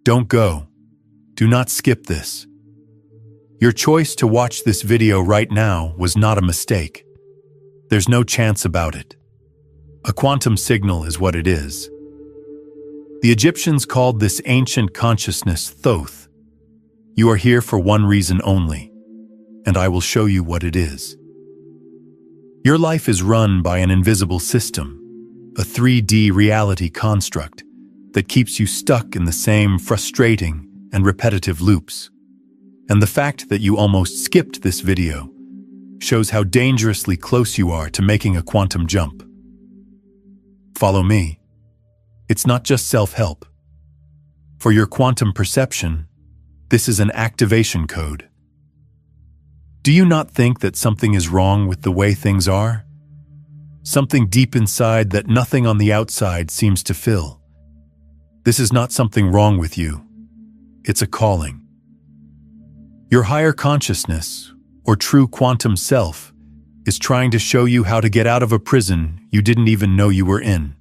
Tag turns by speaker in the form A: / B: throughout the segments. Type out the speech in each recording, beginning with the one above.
A: Don't go. Do not skip this. Your choice to watch this video right now was not a mistake. There's no chance about it. A quantum signal is what it is. The Egyptians called this ancient consciousness Thoth. You are here for one reason only, and I will show you what it is. Your life is run by an invisible system, a 3D reality construct that keeps you stuck in the same frustrating and repetitive loops. And the fact that you almost skipped this video shows how dangerously close you are to making a quantum jump. Follow me. It's not just self-help. For your quantum perception, this is an activation code. Do you not think that something is wrong with the way things are? Something deep inside that nothing on the outside seems to fill. This is not something wrong with you. It's a calling. Your higher consciousness, or true quantum self, is trying to show you how to get out of a prison you didn't even know you were in.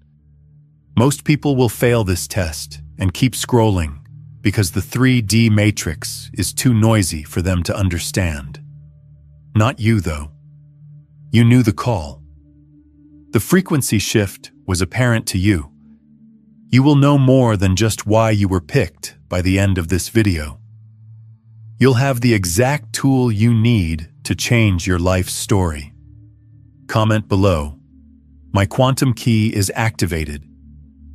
A: Most people will fail this test and keep scrolling because the 3D matrix is too noisy for them to understand. Not you, though. You knew the call. The frequency shift was apparent to you. You will know more than just why you were picked by the end of this video. You'll have the exact tool you need to change your life's story. Comment below. My quantum key is activated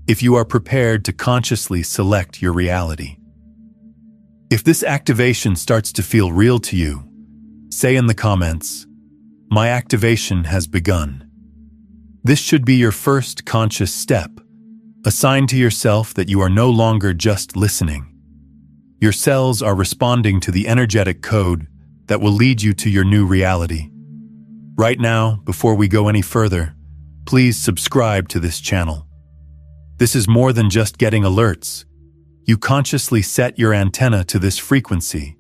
A: if you are prepared to consciously select your reality. If this activation starts to feel real to you, say in the comments, "My activation has begun." This should be your first conscious step, a sign to yourself that you are no longer just listening. Your cells are responding to the energetic code that will lead you to your new reality. Right now, before we go any further, please subscribe to this channel. This is more than just getting alerts. You consciously set your antenna to this frequency,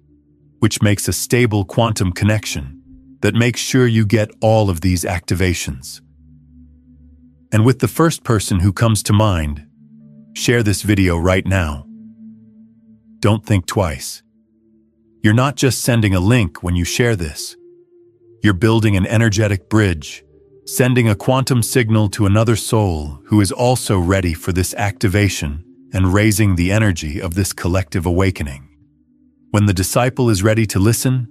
A: which makes a stable quantum connection that makes sure you get all of these activations. And with the first person who comes to mind, share this video right now. Don't think twice. You're not just sending a link when you share this. You're building an energetic bridge, sending a quantum signal to another soul who is also ready for this activation and raising the energy of this collective awakening. When the disciple is ready to listen,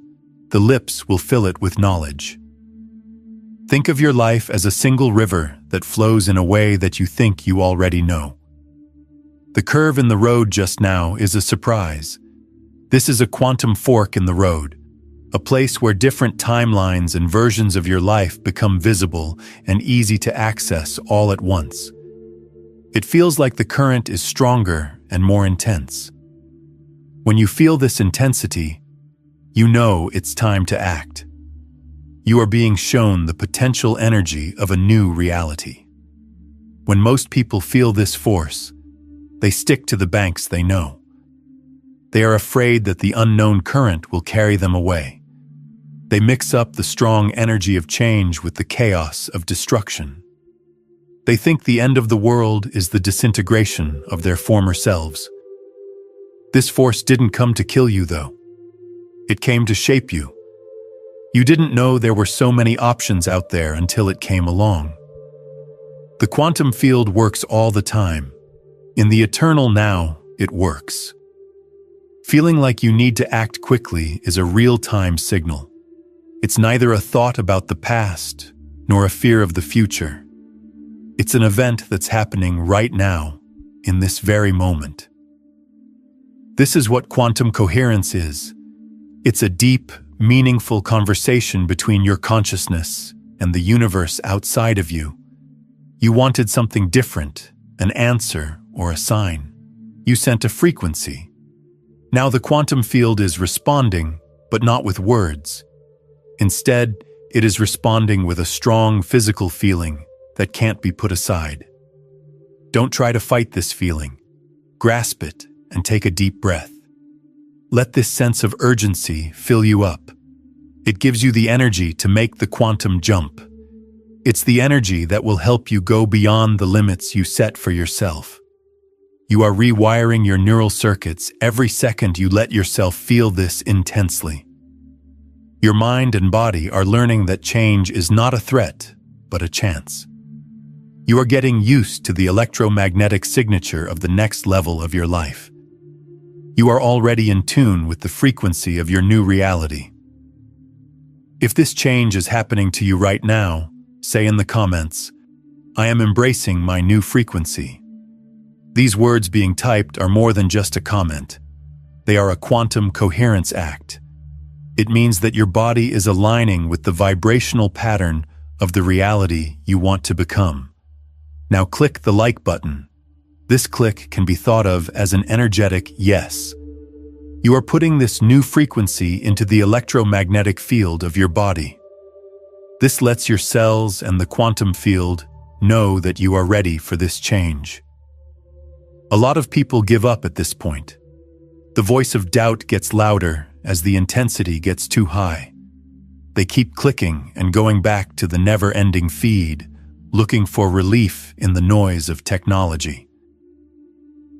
A: the lips will fill it with knowledge. Think of your life as a single river that flows in a way that you think you already know. The curve in the road just now is a surprise. This is a quantum fork in the road, a place where different timelines and versions of your life become visible and easy to access all at once. It feels like the current is stronger and more intense. When you feel this intensity, you know it's time to act. You are being shown the potential energy of a new reality. When most people feel this force, they stick to the banks they know. They are afraid that the unknown current will carry them away. They mix up the strong energy of change with the chaos of destruction. They think the end of the world is the disintegration of their former selves. This force didn't come to kill you, though. It came to shape you. You didn't know there were so many options out there until it came along. The quantum field works all the time. In the eternal now, it works. Feeling like you need to act quickly is a real-time signal. It's neither a thought about the past nor a fear of the future. It's an event that's happening right now, in this very moment. This is what quantum coherence is. It's a deep, meaningful conversation between your consciousness and the universe outside of you. You wanted something different, an answer or a sign. You sent a frequency. Now the quantum field is responding, but not with words. Instead, it is responding with a strong physical feeling that can't be put aside. Don't try to fight this feeling. Grasp it and take a deep breath. Let this sense of urgency fill you up. It gives you the energy to make the quantum jump. It's the energy that will help you go beyond the limits you set for yourself. You are rewiring your neural circuits every second you let yourself feel this intensely. Your mind and body are learning that change is not a threat, but a chance. You are getting used to the electromagnetic signature of the next level of your life. You are already in tune with the frequency of your new reality. If this change is happening to you right now, say in the comments, "I am embracing my new frequency." These words being typed are more than just a comment. They are a quantum coherence act. It means that your body is aligning with the vibrational pattern of the reality you want to become. Now click the like button. This click can be thought of as an energetic yes. You are putting this new frequency into the electromagnetic field of your body. This lets your cells and the quantum field know that you are ready for this change. A lot of people give up at this point. The voice of doubt gets louder as the intensity gets too high. They keep clicking and going back to the never-ending feed, looking for relief in the noise of technology.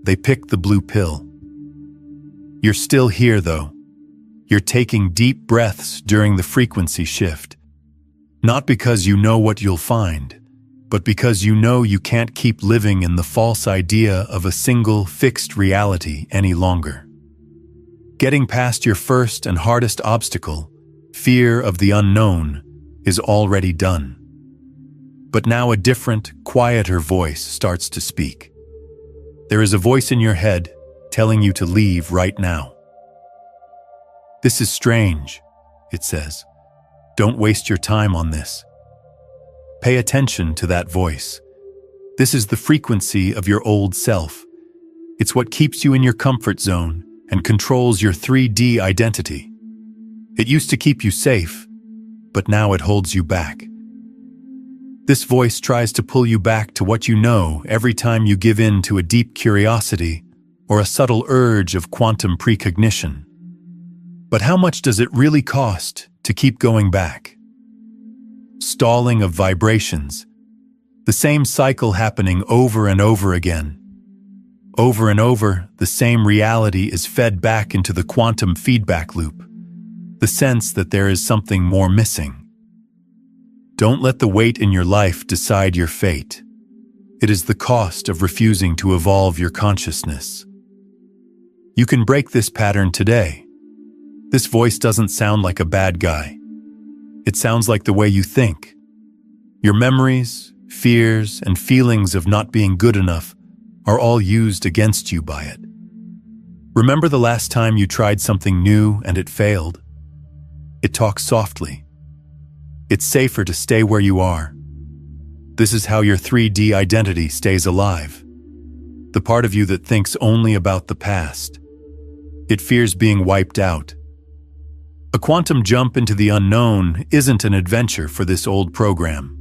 A: They pick the blue pill. You're still here, though. You're taking deep breaths during the frequency shift. Not because you know what you'll find, but because you know you can't keep living in the false idea of a single, fixed reality any longer. Getting past your first and hardest obstacle, fear of the unknown, is already done. But now a different, quieter voice starts to speak. There is a voice in your head telling you to leave right now. "This is strange," it says. "Don't waste your time on this." Pay attention to that voice. This is the frequency of your old self. It's what keeps you in your comfort zone and controls your 3D identity. It used to keep you safe, but now it holds you back. This voice tries to pull you back to what you know every time you give in to a deep curiosity or a subtle urge of quantum precognition. But how much does it really cost to keep going back? Stalling of vibrations, the same cycle happening over and over again. Over and over, the same reality is fed back into the quantum feedback loop, the sense that there is something more missing. Don't let the weight in your life decide your fate. It is the cost of refusing to evolve your consciousness. You can break this pattern today. This voice doesn't sound like a bad guy. It sounds like the way you think. Your memories, fears, and feelings of not being good enough are all used against you by it. Remember the last time you tried something new and it failed? It talks softly. It's safer to stay where you are. This is how your 3D identity stays alive. The part of you that thinks only about the past. It fears being wiped out. A quantum jump into the unknown isn't an adventure for this old program.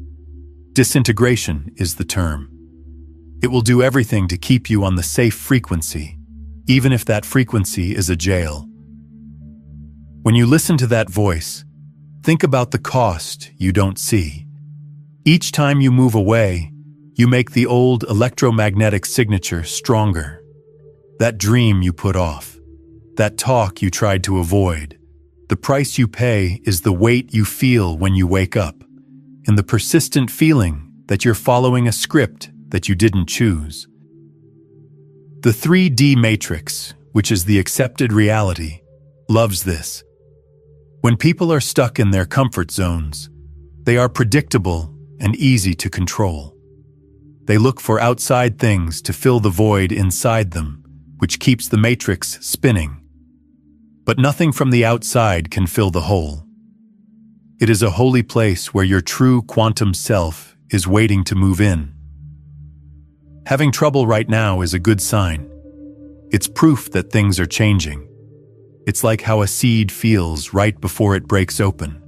A: Disintegration is the term. It will do everything to keep you on the safe frequency, even if that frequency is a jail. When you listen to that voice, think about the cost you don't see. Each time you move away, you make the old electromagnetic signature stronger. That dream you put off, that talk you tried to avoid, the price you pay is the weight you feel when you wake up, and the persistent feeling that you're following a script that you didn't choose. The 3D matrix, which is the accepted reality, loves this. When people are stuck in their comfort zones, they are predictable and easy to control. They look for outside things to fill the void inside them, which keeps the matrix spinning. But nothing from the outside can fill the hole. It is a holy place where your true quantum self is waiting to move in. Having trouble right now is a good sign. It's proof that things are changing. It's like how a seed feels right before it breaks open.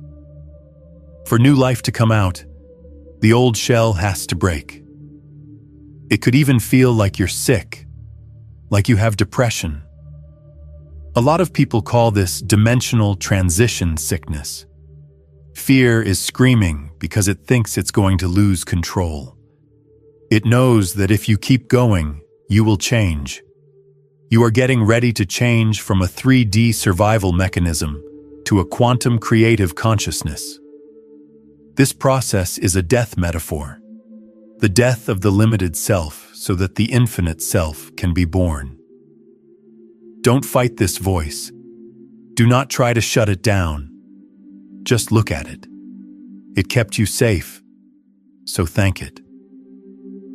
A: For new life to come out, the old shell has to break. It could even feel like you're sick, like you have depression. A lot of people call this dimensional transition sickness. Fear is screaming because it thinks it's going to lose control. It knows that if you keep going, you will change. You are getting ready to change from a 3D survival mechanism to a quantum creative consciousness. This process is a death metaphor, the death of the limited self so that the infinite self can be born. Don't fight this voice. Do not try to shut it down. Just look at it. It kept you safe, so thank it.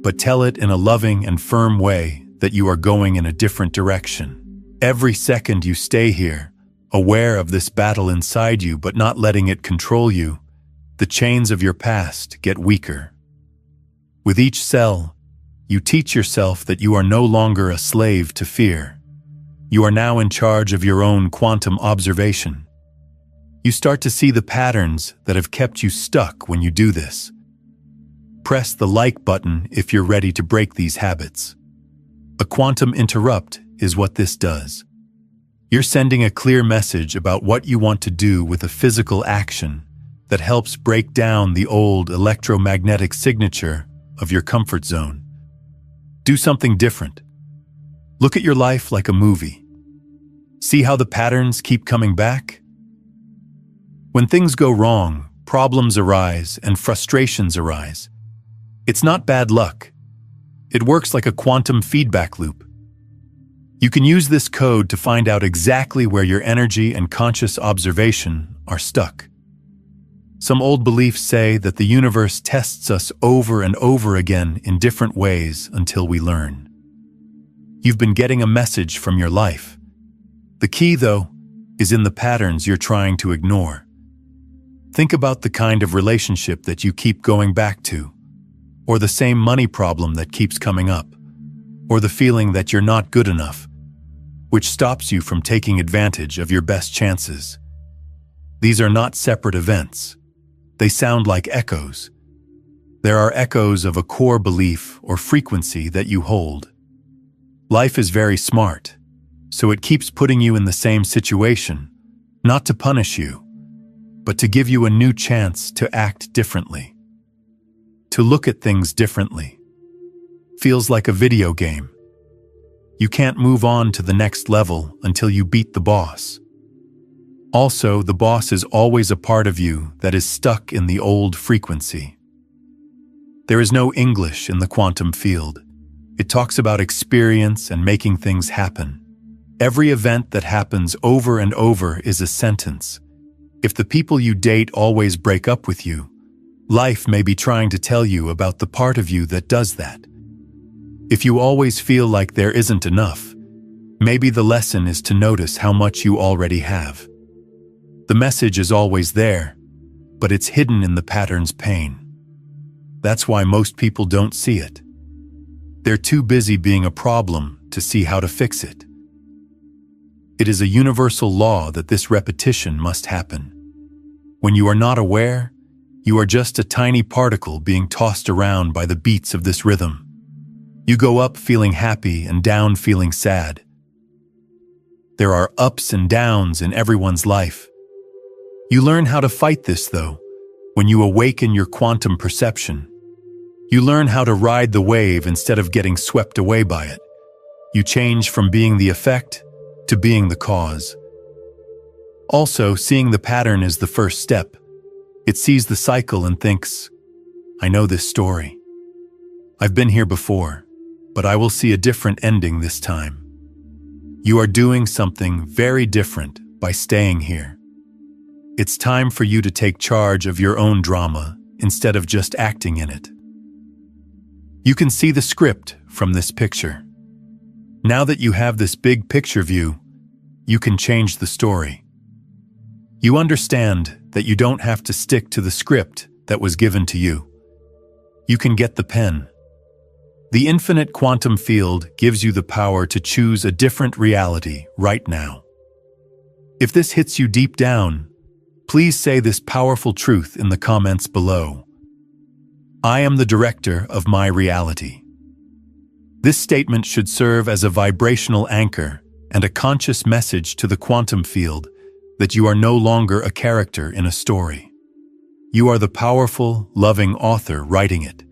A: But tell it in a loving and firm way that you are going in a different direction. Every second you stay here, aware of this battle inside you but not letting it control you, the chains of your past get weaker. With each cell, you teach yourself that you are no longer a slave to fear. You are now in charge of your own quantum observation. You start to see the patterns that have kept you stuck when you do this. Press the like button if you're ready to break these habits. A quantum interrupt is what this does. You're sending a clear message about what you want to do with a physical action that helps break down the old electromagnetic signature of your comfort zone. Do something different. Look at your life like a movie. See how the patterns keep coming back? When things go wrong, problems arise and frustrations arise. It's not bad luck. It works like a quantum feedback loop. You can use this code to find out exactly where your energy and conscious observation are stuck. Some old beliefs say that the universe tests us over and over again in different ways until we learn. You've been getting a message from your life. The key, though, is in the patterns you're trying to ignore. Think about the kind of relationship that you keep going back to, or the same money problem that keeps coming up, or the feeling that you're not good enough, which stops you from taking advantage of your best chances. These are not separate events. They sound like echoes. There are echoes of a core belief or frequency that you hold. Life is very smart, so it keeps putting you in the same situation, not to punish you, but to give you a new chance to act differently, to look at things differently. Feels like a video game. You can't move on to the next level until you beat the boss. Also, the boss is always a part of you that is stuck in the old frequency. There is no English in the quantum field. It talks about experience and making things happen. Every event that happens over and over is a sentence. If the people you date always break up with you, life may be trying to tell you about the part of you that does that. If you always feel like there isn't enough, maybe the lesson is to notice how much you already have. The message is always there, but it's hidden in the pattern's pain. That's why most people don't see it. They're too busy being a problem to see how to fix it. It is a universal law that this repetition must happen. When you are not aware, you are just a tiny particle being tossed around by the beats of this rhythm. You go up feeling happy and down feeling sad. There are ups and downs in everyone's life. You learn how to fight this, though, when you awaken your quantum perception. You learn how to ride the wave instead of getting swept away by it. You change from being the effect to being the cause. Also, seeing the pattern is the first step. It sees the cycle and thinks, I know this story. I've been here before, but I will see a different ending this time. You are doing something very different by staying here. It's time for you to take charge of your own drama instead of just acting in it. You can see the script from this picture. Now that you have this big picture view, you can change the story. You understand that you don't have to stick to the script that was given to you. You can get the pen. The infinite quantum field gives you the power to choose a different reality right now. If this hits you deep down, please say this powerful truth in the comments below. I am the director of my reality. This statement should serve as a vibrational anchor and a conscious message to the quantum field that you are no longer a character in a story. You are the powerful, loving author writing it.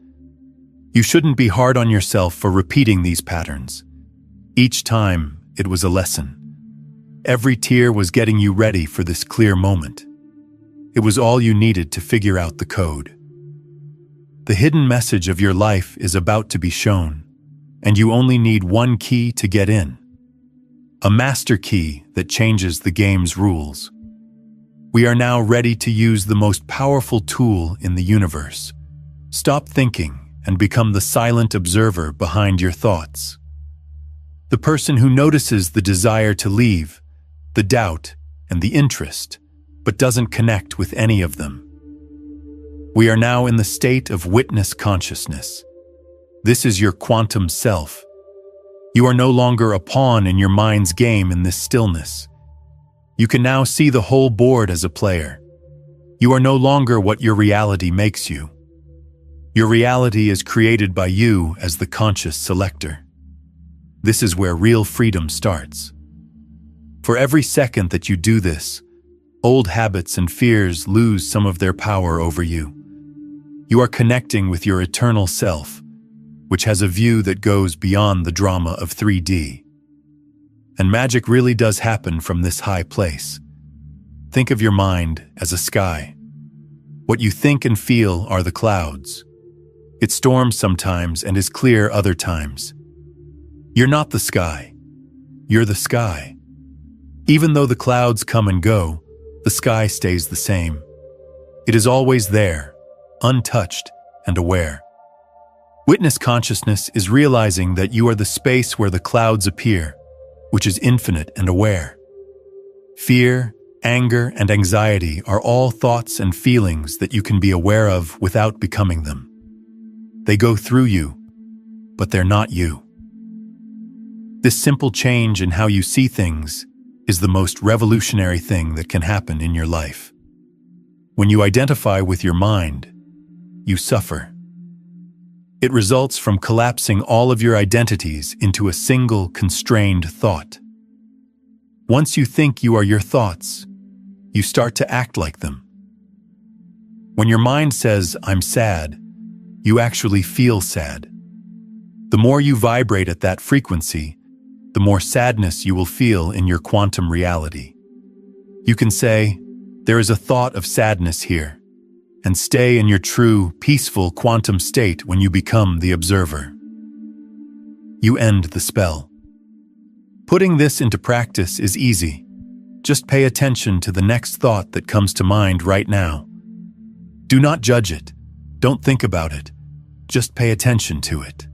A: You shouldn't be hard on yourself for repeating these patterns. Each time, it was a lesson. Every tear was getting you ready for this clear moment. It was all you needed to figure out the code. The hidden message of your life is about to be shown, and you only need one key to get in. A master key that changes the game's rules. We are now ready to use the most powerful tool in the universe. Stop thinking and become the silent observer behind your thoughts. The person who notices the desire to leave, the doubt, and the interest, but doesn't connect with any of them. We are now in the state of witness consciousness. This is your quantum self. You are no longer a pawn in your mind's game in this stillness. You can now see the whole board as a player. You are no longer what your reality makes you. Your reality is created by you as the conscious selector. This is where real freedom starts. For every second that you do this, old habits and fears lose some of their power over you. You are connecting with your eternal self, which has a view that goes beyond the drama of 3D. And magic really does happen from this high place. Think of your mind as a sky. What you think and feel are the clouds. It storms sometimes and is clear other times. You're not the sky. You're the sky. Even though the clouds come and go, the sky stays the same. It is always there, untouched and aware. Witness consciousness is realizing that you are the space where the clouds appear, which is infinite and aware. Fear, anger, and anxiety are all thoughts and feelings that you can be aware of without becoming them. They go through you, but they're not you. This simple change in how you see things is the most revolutionary thing that can happen in your life. When you identify with your mind, you suffer. It results from collapsing all of your identities into a single constrained thought. Once you think you are your thoughts, you start to act like them. When your mind says, "I'm sad," you actually feel sad. The more you vibrate at that frequency, the more sadness you will feel in your quantum reality. You can say, "There is a thought of sadness here," and stay in your true, peaceful quantum state when you become the observer. You end the spell. Putting this into practice is easy. Just pay attention to the next thought that comes to mind right now. Do not judge it. Don't think about it. Just pay attention to it.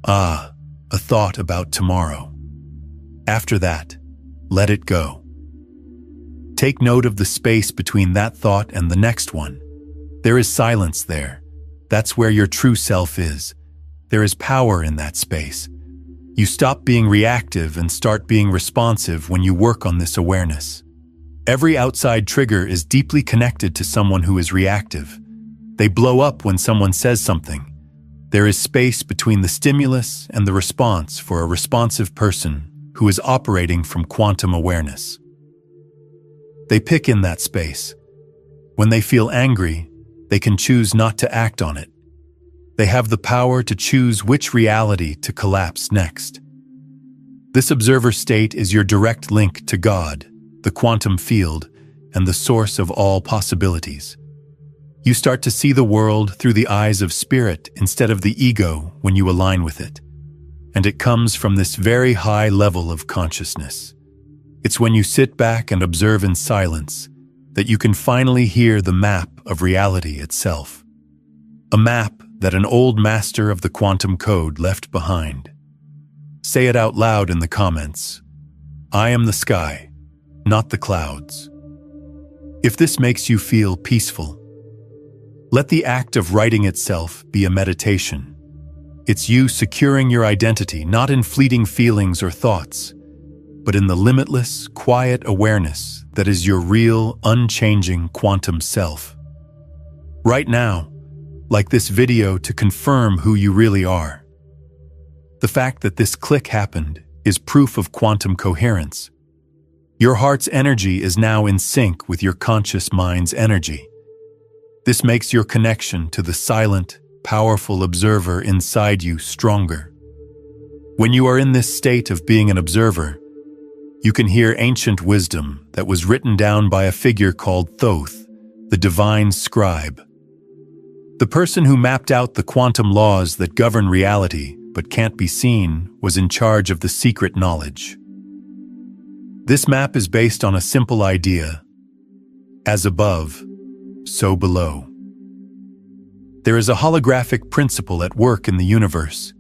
A: A thought about tomorrow. After that, let it go. Take note of the space between that thought and the next one. There is silence there. That's where your true self is. There is power in that space. You stop being reactive and start being responsive when you work on this awareness. Every outside trigger is deeply connected to someone who is reactive. They blow up when someone says something. There is space between the stimulus and the response for a responsive person who is operating from quantum awareness. They pick in that space. When they feel angry, they can choose not to act on it. They have the power to choose which reality to collapse next. This observer state is your direct link to God, the quantum field, and the source of all possibilities. You start to see the world through the eyes of spirit instead of the ego when you align with it. And it comes from this very high level of consciousness. It's when you sit back and observe in silence that you can finally hear the map of reality itself. A map that an old master of the quantum code left behind. Say it out loud in the comments. I am the sky, not the clouds. If this makes you feel peaceful, let the act of writing itself be a meditation. It's you securing your identity, not in fleeting feelings or thoughts, but in the limitless, quiet awareness that is your real, unchanging quantum self. Right now, like this video to confirm who you really are. The fact that this click happened is proof of quantum coherence. Your heart's energy is now in sync with your conscious mind's energy. This makes your connection to the silent, powerful observer inside you stronger. When you are in this state of being an observer, you can hear ancient wisdom that was written down by a figure called Thoth, the divine scribe. The person who mapped out the quantum laws that govern reality but can't be seen was in charge of the secret knowledge. This map is based on a simple idea: as above, so below. There is a holographic principle at work in the universe.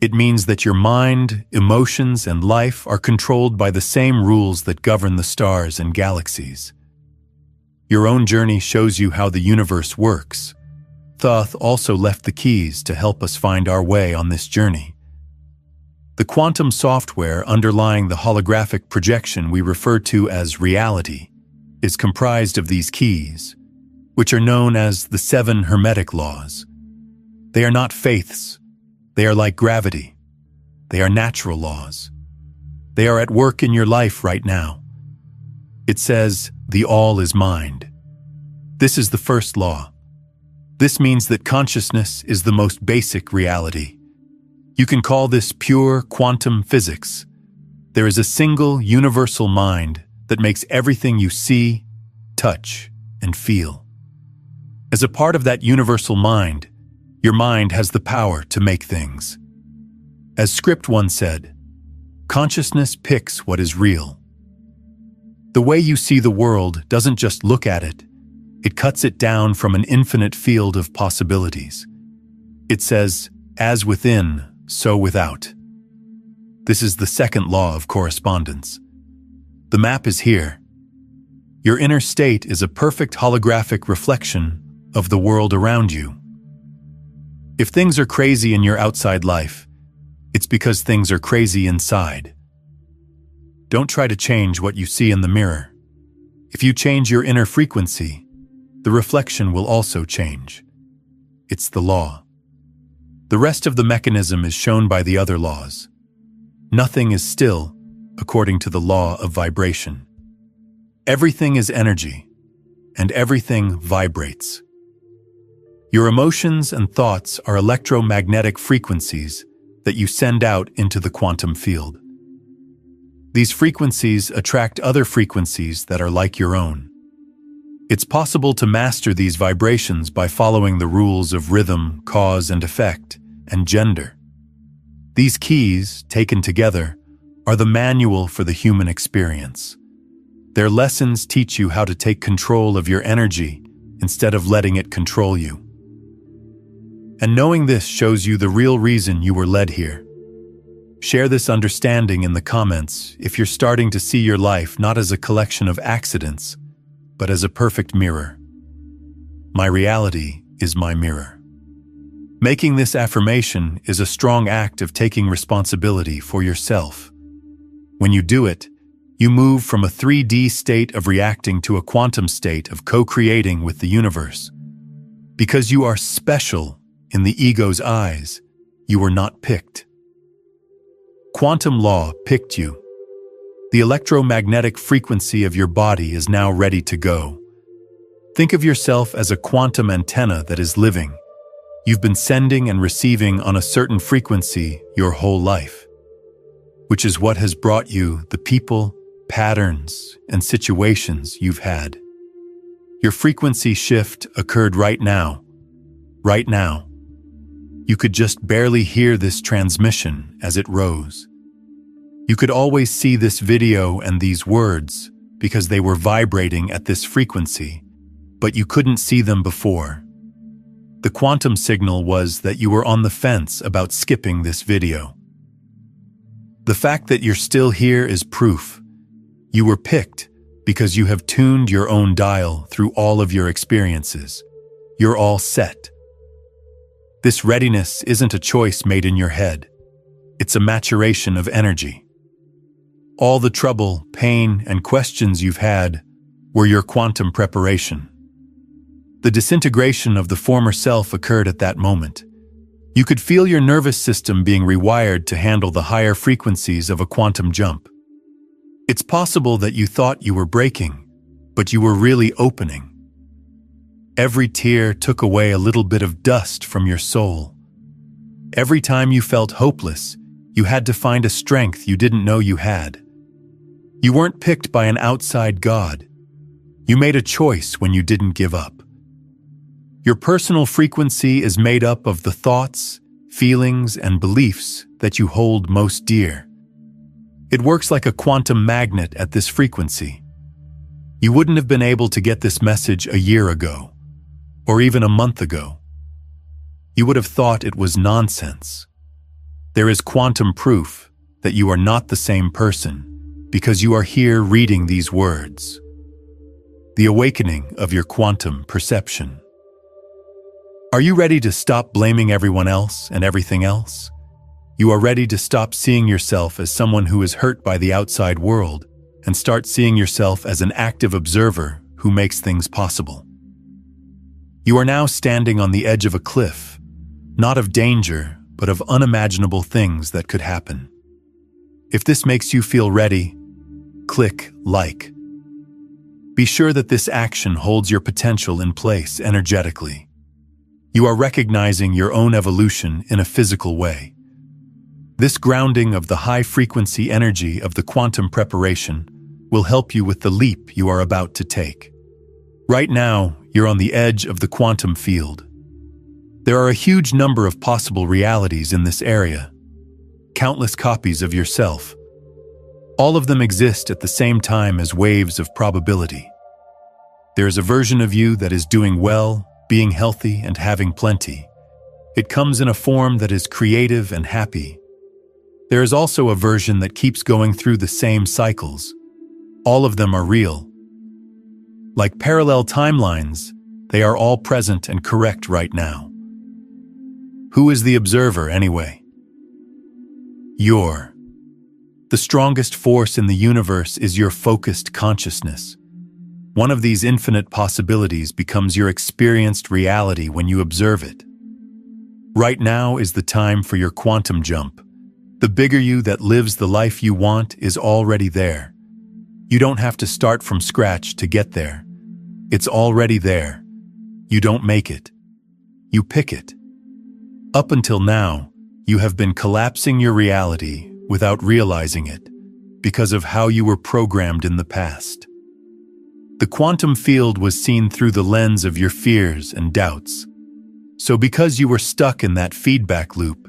A: It means that your mind, emotions, and life are controlled by the same rules that govern the stars and galaxies. Your own journey shows you how the universe works. Thoth also left the keys to help us find our way on this journey. The quantum software underlying the holographic projection we refer to as reality is comprised of these keys, which are known as the 7 Hermetic laws. They are not faiths. They are like gravity. They are natural laws. They are at work in your life right now. It says, the all is mind. This is the first law. This means that consciousness is the most basic reality. You can call this pure quantum physics. There is a single universal mind that makes everything you see, touch, and feel. As a part of that universal mind, your mind has the power to make things. As Script once said, consciousness picks what is real. The way you see the world doesn't just look at it, it cuts it down from an infinite field of possibilities. It says, as within, so without. This is the second law of correspondence. The map is here. Your inner state is a perfect holographic reflection of the world around you. If things are crazy in your outside life, it's because things are crazy inside. Don't try to change what you see in the mirror. If you change your inner frequency, the reflection will also change. It's the law. The rest of the mechanism is shown by the other laws. Nothing is still, according to the law of vibration. Everything is energy, and everything vibrates. Your emotions and thoughts are electromagnetic frequencies that you send out into the quantum field. These frequencies attract other frequencies that are like your own. It's possible to master these vibrations by following the rules of rhythm, cause and effect, and gender. These keys, taken together, are the manual for the human experience. Their lessons teach you how to take control of your energy instead of letting it control you. And knowing this shows you the real reason you were led here. Share this understanding in the comments if you're starting to see your life not as a collection of accidents, but as a perfect mirror. My reality is my mirror. Making this affirmation is a strong act of taking responsibility for yourself. When you do it, you move from a 3D state of reacting to a quantum state of co-creating with the universe. Because you are special in the ego's eyes, you were not picked. Quantum law picked you. The electromagnetic frequency of your body is now ready to go. Think of yourself as a quantum antenna that is living. You've been sending and receiving on a certain frequency your whole life, which is what has brought you the people, patterns, and situations you've had. Your frequency shift occurred right now. Right now. You could just barely hear this transmission as it rose. You could always see this video and these words because they were vibrating at this frequency, but you couldn't see them before. The quantum signal was that you were on the fence about skipping this video. The fact that you're still here is proof. You were picked because you have tuned your own dial through all of your experiences. You're all set. This readiness isn't a choice made in your head. It's a maturation of energy. All the trouble, pain, and questions you've had were your quantum preparation. The disintegration of the former self occurred at that moment. You could feel your nervous system being rewired to handle the higher frequencies of a quantum jump. It's possible that you thought you were breaking, but you were really opening. Every tear took away a little bit of dust from your soul. Every time you felt hopeless, you had to find a strength you didn't know you had. You weren't picked by an outside God. You made a choice when you didn't give up. Your personal frequency is made up of the thoughts, feelings, and beliefs that you hold most dear. It works like a quantum magnet at this frequency. You wouldn't have been able to get this message a year ago, or even a month ago. You would have thought it was nonsense. There is quantum proof that you are not the same person because you are here reading these words. The awakening of your quantum perception. Are you ready to stop blaming everyone else and everything else? You are ready to stop seeing yourself as someone who is hurt by the outside world and start seeing yourself as an active observer who makes things possible. You are now standing on the edge of a cliff, not of danger, but of unimaginable things that could happen. If this makes you feel ready, click like. Be sure that this action holds your potential in place energetically. You are recognizing your own evolution in a physical way. This grounding of the high-frequency energy of the quantum preparation will help you with the leap you are about to take. Right now, you're on the edge of the quantum field. There are a huge number of possible realities in this area, countless copies of yourself. All of them exist at the same time as waves of probability. There is a version of you that is doing well, being healthy, and having plenty. It comes in a form that is creative and happy. There is also a version that keeps going through the same cycles. All of them are real. Like parallel timelines, they are all present and correct right now. Who is the observer, anyway? You're. The strongest force in the universe is your focused consciousness. One of these infinite possibilities becomes your experienced reality when you observe it. Right now is the time for your quantum jump. The bigger you that lives the life you want is already there. You don't have to start from scratch to get there. It's already there. You don't make it. You pick it. Up until now, you have been collapsing your reality without realizing it because of how you were programmed in the past. The quantum field was seen through the lens of your fears and doubts. So because you were stuck in that feedback loop,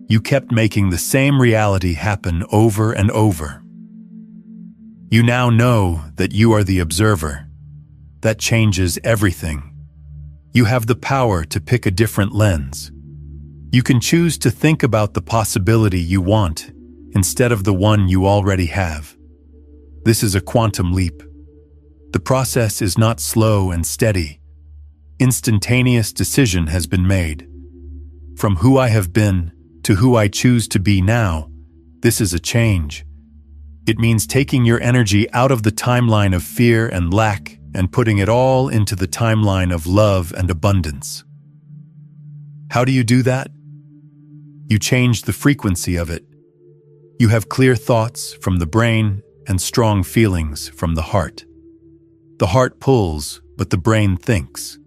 A: you kept making the same reality happen over and over. You now know that you are the observer. That changes everything. You have the power to pick a different lens. You can choose to think about the possibility you want instead of the one you already have. This is a quantum leap. The process is not slow and steady. Instantaneous decision has been made. From who I have been to who I choose to be now, this is a change. It means taking your energy out of the timeline of fear and lack and putting it all into the timeline of love and abundance. How do you do that? You change the frequency of it. You have clear thoughts from the brain and strong feelings from the heart. The heart pulls, but the brain thinks.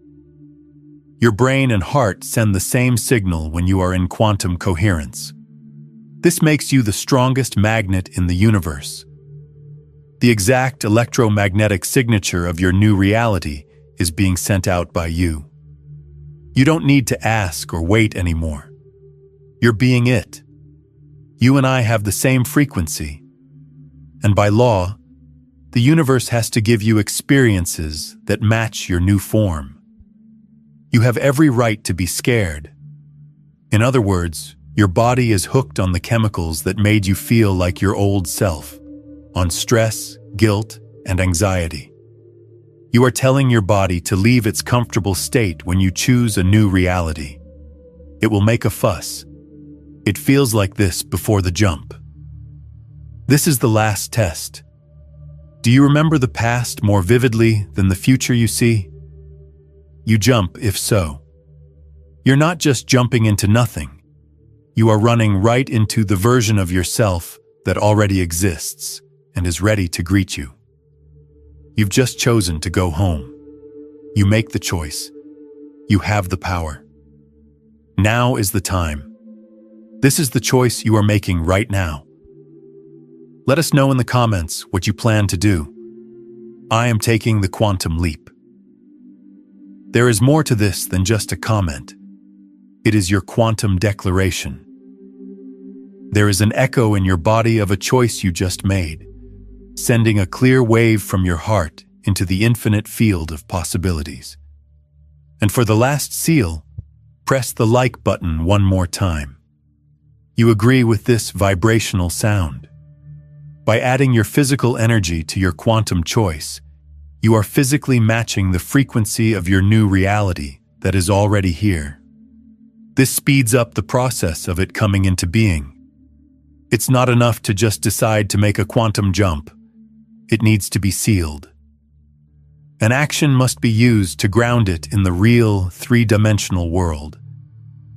A: Your brain and heart send the same signal when you are in quantum coherence. This makes you the strongest magnet in the universe. The exact electromagnetic signature of your new reality is being sent out by you. You don't need to ask or wait anymore. You're being it. You and I have the same frequency. And by law, the universe has to give you experiences that match your new form. You have every right to be scared. In other words, your body is hooked on the chemicals that made you feel like your old self, on stress, guilt, and anxiety. You are telling your body to leave its comfortable state when you choose a new reality. It will make a fuss. It feels like this before the jump. This is the last test. Do you remember the past more vividly than the future you see? You jump if so. You're not just jumping into nothing. You are running right into the version of yourself that already exists and is ready to greet you. You've just chosen to go home. You make the choice. You have the power. Now is the time. This is the choice you are making right now. Let us know in the comments what you plan to do. I am taking the quantum leap. There is more to this than just a comment. It is your quantum declaration. There is an echo in your body of a choice you just made, sending a clear wave from your heart into the infinite field of possibilities. And for the last seal, press the like button one more time. You agree with this vibrational sound. By adding your physical energy to your quantum choice, you are physically matching the frequency of your new reality that is already here. This speeds up the process of it coming into being. It's not enough to just decide to make a quantum jump. It needs to be sealed. An action must be used to ground it in the real, three-dimensional world.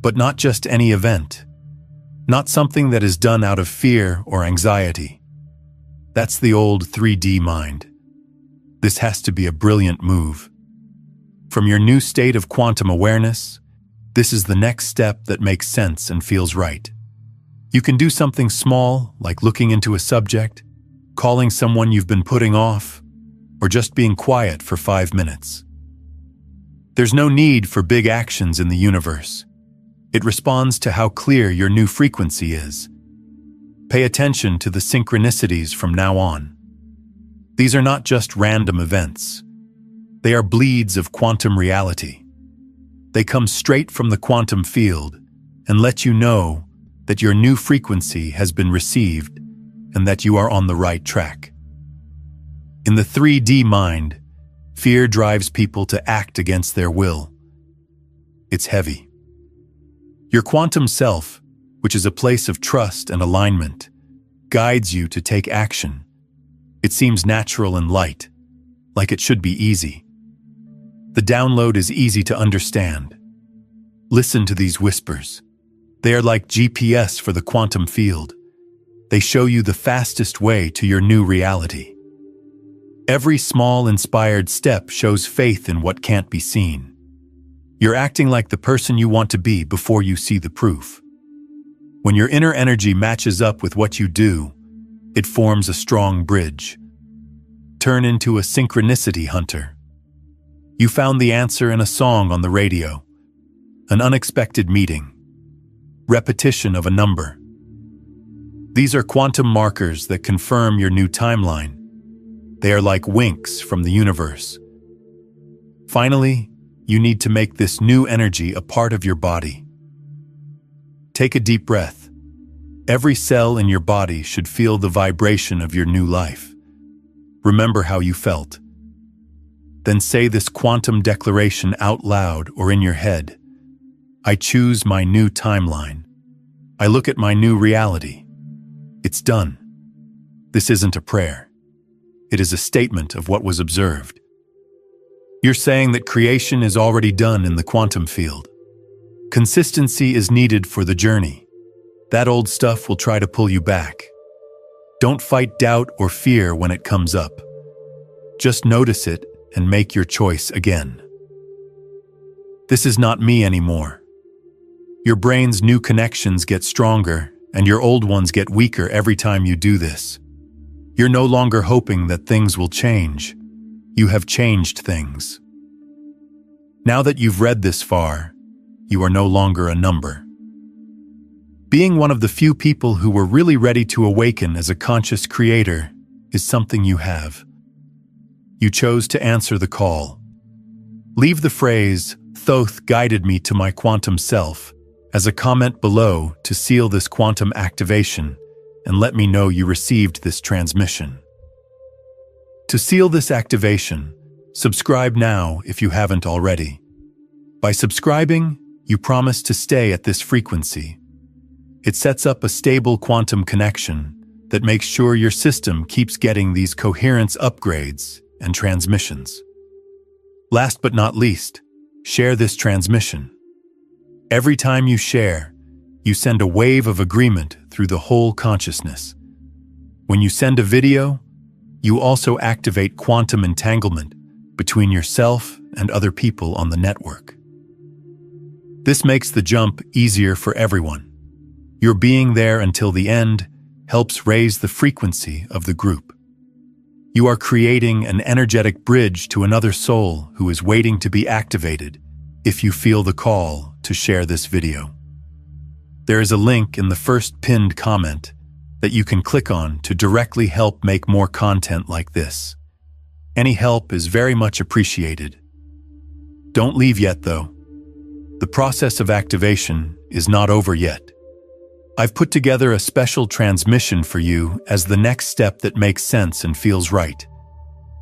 A: But not just any event. Not something that is done out of fear or anxiety. That's the old 3D mind. This has to be a brilliant move. From your new state of quantum awareness, this is the next step that makes sense and feels right. You can do something small, like looking into a subject, calling someone you've been putting off, or just being quiet for 5 minutes. There's no need for big actions in the universe. It responds to how clear your new frequency is. Pay attention to the synchronicities from now on. These are not just random events. They are bleeds of quantum reality. They come straight from the quantum field and let you know that your new frequency has been received and that you are on the right track. In the 3D mind, fear drives people to act against their will. It's heavy. Your quantum self, which is a place of trust and alignment, guides you to take action. It seems natural and light, like it should be easy. The download is easy to understand. Listen to these whispers. They are like GPS for the quantum field. They show you the fastest way to your new reality. Every small inspired step shows faith in what can't be seen. You're acting like the person you want to be before you see the proof. When your inner energy matches up with what you do, it forms a strong bridge. Turn into a synchronicity hunter. You found the answer in a song on the radio, an unexpected meeting, repetition of a number. These are quantum markers that confirm your new timeline. They are like winks from the universe. Finally, you need to make this new energy a part of your body. Take a deep breath. Every cell in your body should feel the vibration of your new life. Remember how you felt. Then say this quantum declaration out loud or in your head. I choose my new timeline. I look at my new reality. It's done. This isn't a prayer. It is a statement of what was observed. You're saying that creation is already done in the quantum field. Consistency is needed for the journey. That old stuff will try to pull you back. Don't fight doubt or fear when it comes up. Just notice it and make your choice again. This is not me anymore. Your brain's new connections get stronger and your old ones get weaker every time you do this. You're no longer hoping that things will change. You have changed things. Now that you've read this far, you are no longer a number. Being one of the few people who were really ready to awaken as a conscious creator is something you have. You chose to answer the call. Leave the phrase, "Thoth guided me to my quantum self," as a comment below to seal this quantum activation and let me know you received this transmission. To seal this activation, subscribe now if you haven't already. By subscribing, you promise to stay at this frequency. It sets up a stable quantum connection that makes sure your system keeps getting these coherence upgrades and transmissions. Last but not least, share this transmission. Every time you share, you send a wave of agreement through the whole consciousness. When you send a video, you also activate quantum entanglement between yourself and other people on the network. This makes the jump easier for everyone. Your being there until the end helps raise the frequency of the group. You are creating an energetic bridge to another soul who is waiting to be activated if you feel the call to share this video. There is a link in the first pinned comment that you can click on to directly help make more content like this. Any help is very much appreciated. Don't leave yet, though. The process of activation is not over yet. I've put together a special transmission for you as the next step that makes sense and feels right.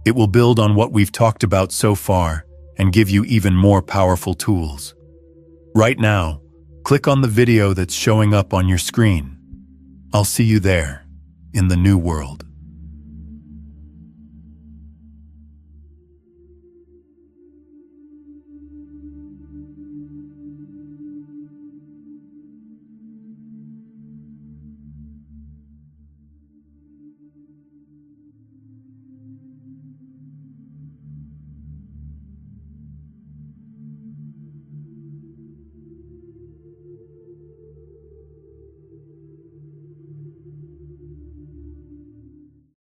A: It will build on what we've talked about so far and give you even more powerful tools. Right now, click on the video that's showing up on your screen. I'll see you there, in the new world.